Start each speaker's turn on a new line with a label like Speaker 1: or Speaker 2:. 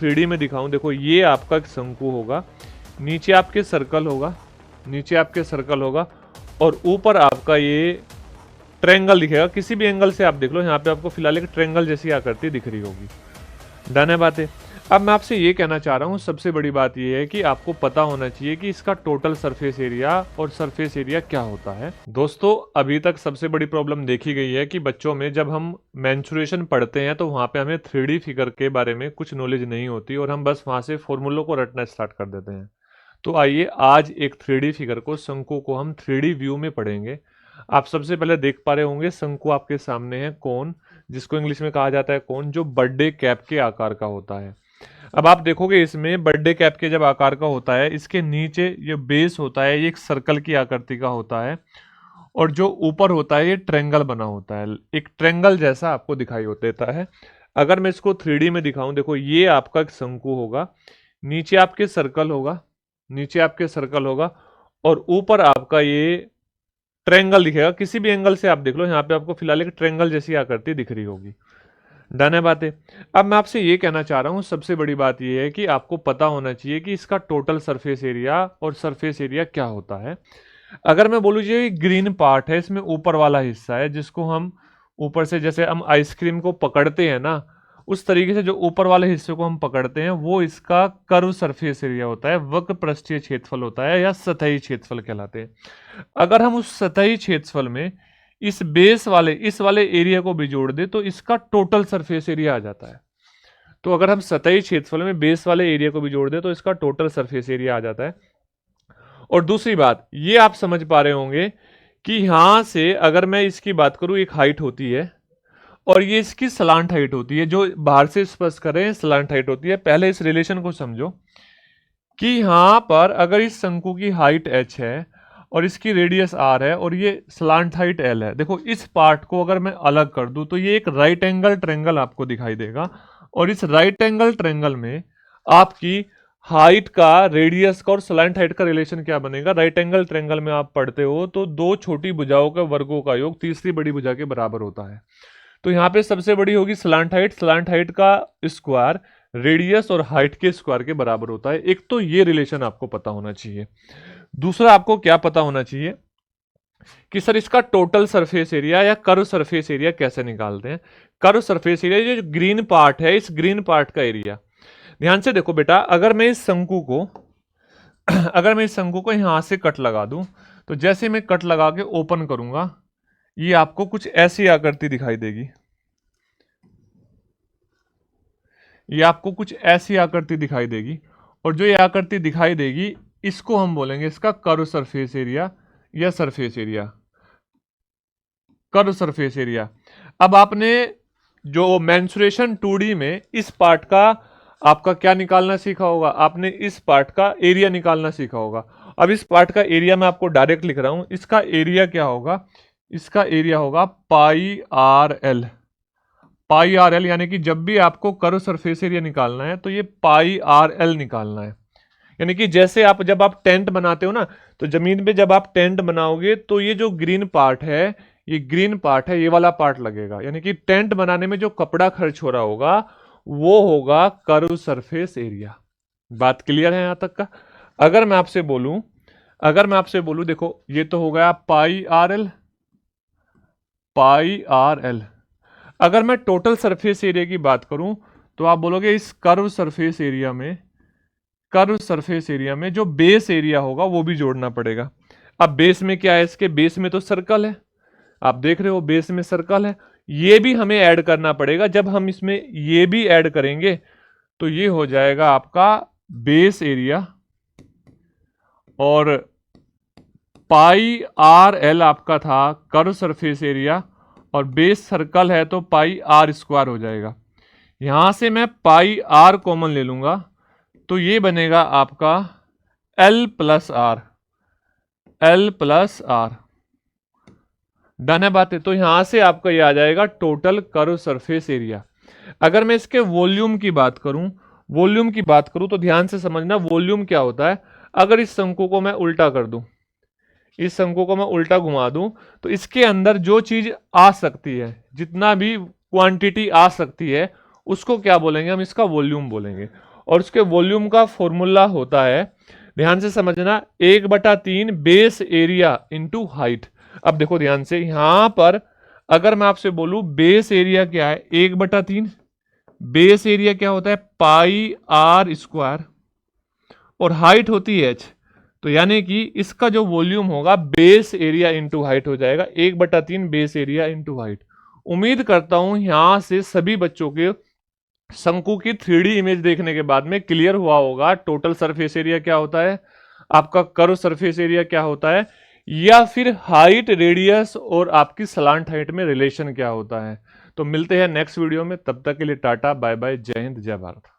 Speaker 1: 3D में दिखाऊं, देखो ये आपका एक शंकु होगा, नीचे आपके सर्कल होगा, नीचे आपके सर्कल होगा और ऊपर आपका ये ट्रायंगल दिखेगा। किसी भी एंगल से आप देख लो, यहाँ पे आपको फिलहाल एक ट्रायंगल जैसी आकृति दिख रही होगी। डन है बातें। अब मैं आपसे ये कहना चाह रहा हूँ, सबसे बड़ी बात ये है कि आपको पता होना चाहिए कि इसका टोटल सरफेस एरिया और सरफेस एरिया क्या होता है। दोस्तों अभी तक सबसे बड़ी प्रॉब्लम देखी गई है कि बच्चों में जब हम मेंस्ट्रुएशन पढ़ते हैं तो वहाँ पे हमें 3D फिगर के बारे में कुछ नॉलेज नहीं होती और हम बस वहाँ से फॉर्मूलों को रटना स्टार्ट कर देते हैं। तो आइए आज एक 3D फिगर को, शंकु को हम 3D व्यू में पढ़ेंगे। आप सबसे पहले देख पा रहे होंगे शंकु आपके सामने है कोन, जिसको इंग्लिश में कहा जाता है कोन, जो बर्थडे कैप के आकार का होता है। अब आप देखोगे इसमें बर्थडे कैप के जब आकार का होता है, इसके नीचे ये बेस होता है, ये एक सर्कल की आकृति का होता है और जो ऊपर होता है ये ट्रायंगल बना होता है, एक ट्रायंगल जैसा आपको दिखाई देता है। अगर मैं इसको 3D में दिखाऊं, देखो ये आपका एक शंकु होगा, नीचे आपके सर्कल होगा, नीचे आपके सर्कल होगा और ऊपर आपका ये ट्रायंगल दिखेगा। किसी भी एंगल से आप देख लो, यहाँ पे आपको फिलहाल एक ट्रायंगल जैसी आकृति दिख रही होगी। डन है बातें। अब मैं आपसे ये कहना चाह रहा हूँ, सबसे बड़ी बात ये है कि आपको पता होना चाहिए कि इसका टोटल सरफेस एरिया और सरफेस एरिया क्या होता है। अगर मैं बोलूँ ये ग्रीन पार्ट है, इसमें ऊपर वाला हिस्सा है जिसको हम ऊपर से, जैसे हम आइसक्रीम को पकड़ते हैं ना, उस तरीके से जो ऊपर वाले हिस्से को हम पकड़ते हैं वो इसका कर्व सरफेस एरिया होता है, वक्र पृष्ठीय क्षेत्रफल होता है या सतही क्षेत्रफल कहलाते हैं। अगर हम उस सतही क्षेत्रफल में इस बेस वाले, इस वाले एरिया को भी जोड़ दे तो इसका टोटल सरफेस एरिया आ जाता है। तो अगर हम सतही क्षेत्रफल में बेस वाले एरिया को भी जोड़ दे तो इसका टोटल सरफेस एरिया आ जाता है। और दूसरी बात ये आप समझ पा रहे होंगे कि यहां से अगर मैं इसकी बात करूं, एक हाइट होती है और ये इसकी सलांट हाइट होती है, जो बाहर से स्पर्श कर रहे हैं सलांट हाइट होती है। पहले इस रिलेशन को समझो कि यहां पर अगर इस शंकु की हाइट h है और इसकी रेडियस r है और ये स्लांट हाइट l है, देखो इस पार्ट को अगर मैं अलग कर दूं तो ये एक राइट एंगल ट्रायंगल आपको दिखाई देगा और इस राइट एंगल ट्रायंगल में आपकी हाइट का, रेडियस का और स्लांट हाइट का रिलेशन क्या बनेगा। राइट एंगल ट्रायंगल में आप पढ़ते हो तो दो छोटी भुजाओं के वर्गों का योग तीसरी बड़ी भुजा के बराबर होता है। तो यहाँ पे सबसे बड़ी होगी स्लांट हाइट का स्क्वायर रेडियस और हाइट के स्क्वायर के बराबर होता है। एक तो ये रिलेशन आपको पता होना चाहिए। दूसरा आपको क्या पता होना चाहिए कि सर इसका टोटल सरफेस एरिया या कर्व सरफेस एरिया कैसे निकालते हैं। कर्व सरफेस एरिया, ये जो ग्रीन पार्ट है, इस ग्रीन पार्ट का एरिया, ध्यान से देखो बेटा, अगर मैं इस शंकु को यहां से कट लगा दूं तो जैसे मैं कट लगा के ओपन करूंगा ये आपको कुछ ऐसी आकृति दिखाई देगी, ये आपको कुछ ऐसी आकृति दिखाई देगी और जो ये आकृति दिखाई देगी इसको हम बोलेंगे इसका कर्व सरफेस एरिया या surface area, curve surface area. अब आपने जो मेंस्ट्रुएशन 2D में इस पार्ट का आपका क्या निकालना सीखा होगा, आपने इस पार्ट का एरिया निकालना सीखा होगा। अब इस पार्ट का एरिया मैं आपको डायरेक्ट लिख रहा हूं, इसका एरिया क्या होगा, इसका एरिया होगा पाई आर एल, यानी कि जब भी आपको कर्व सरफेस एरिया निकालना है तो ये पाई आर एल निकालना है। यानी कि जैसे आप जब आप टेंट बनाते हो ना, तो जमीन पे जब आप टेंट बनाओगे तो ये जो ग्रीन पार्ट है, ये ग्रीन पार्ट है, ये वाला पार्ट लगेगा। यानी कि टेंट बनाने में जो कपड़ा खर्च हो रहा होगा वो होगा कर्व सरफेस एरिया। बात क्लियर है यहां तक का। अगर मैं आपसे बोलूं देखो ये तो हो गया पाई आर एल। अगर मैं टोटल सरफेस एरिया की बात करूं तो आप बोलोगे इस कर्व सरफेस एरिया में जो बेस एरिया होगा वो भी जोड़ना पड़ेगा। अब बेस में क्या है, इसके बेस में तो सर्कल है, आप देख रहे हो बेस में सर्कल है, ये भी हमें ऐड करना पड़ेगा। जब हम इसमें ये भी ऐड करेंगे तो ये हो जाएगा आपका बेस एरिया और पाई आर एल आपका था कर्व सरफेस एरिया और बेस सर्कल है तो पाई आर स्क्वायर हो जाएगा। यहां से मैं पाई आर कॉमन ले लूंगा तो ये बनेगा आपका L प्लस आर। डन है बातें। तो यहां से आपका ये आ जाएगा टोटल कर्व सरफेस एरिया। अगर मैं इसके वॉल्यूम की बात करूं तो ध्यान से समझना वॉल्यूम क्या होता है। अगर इस शंकु को मैं उल्टा कर दूं, इस शंकु को मैं उल्टा घुमा दूं तो इसके अंदर जो चीज आ सकती है, जितना भी क्वांटिटी आ सकती है उसको क्या बोलेंगे हम, इसका वॉल्यूम बोलेंगे। और उसके वॉल्यूम का फॉर्मूला होता है, ध्यान से समझना, 1/3 बेस एरिया इंटू हाइट। अब देखो ध्यान से, यहां पर अगर मैं आपसे बोलूं बेस एरिया क्या है, 1/3, बेस एरिया क्या होता है पाई आर स्क्वायर, और हाइट होती है h, तो यानी कि इसका जो वॉल्यूम होगा बेस एरिया इंटू हाइट हो जाएगा, 1/3 बेस एरिया इंटू हाइट। उम्मीद करता हूं यहां से सभी बच्चों के शंकु की 3D इमेज देखने के बाद में क्लियर हुआ होगा टोटल सरफेस एरिया क्या होता है, आपका कर्व सरफेस एरिया क्या होता है, या फिर हाइट, रेडियस और आपकी सलांट हाइट में रिलेशन क्या होता है। तो मिलते हैं नेक्स्ट वीडियो में, तब तक के लिए टाटा बाय बाय, जय हिंद जय भारत।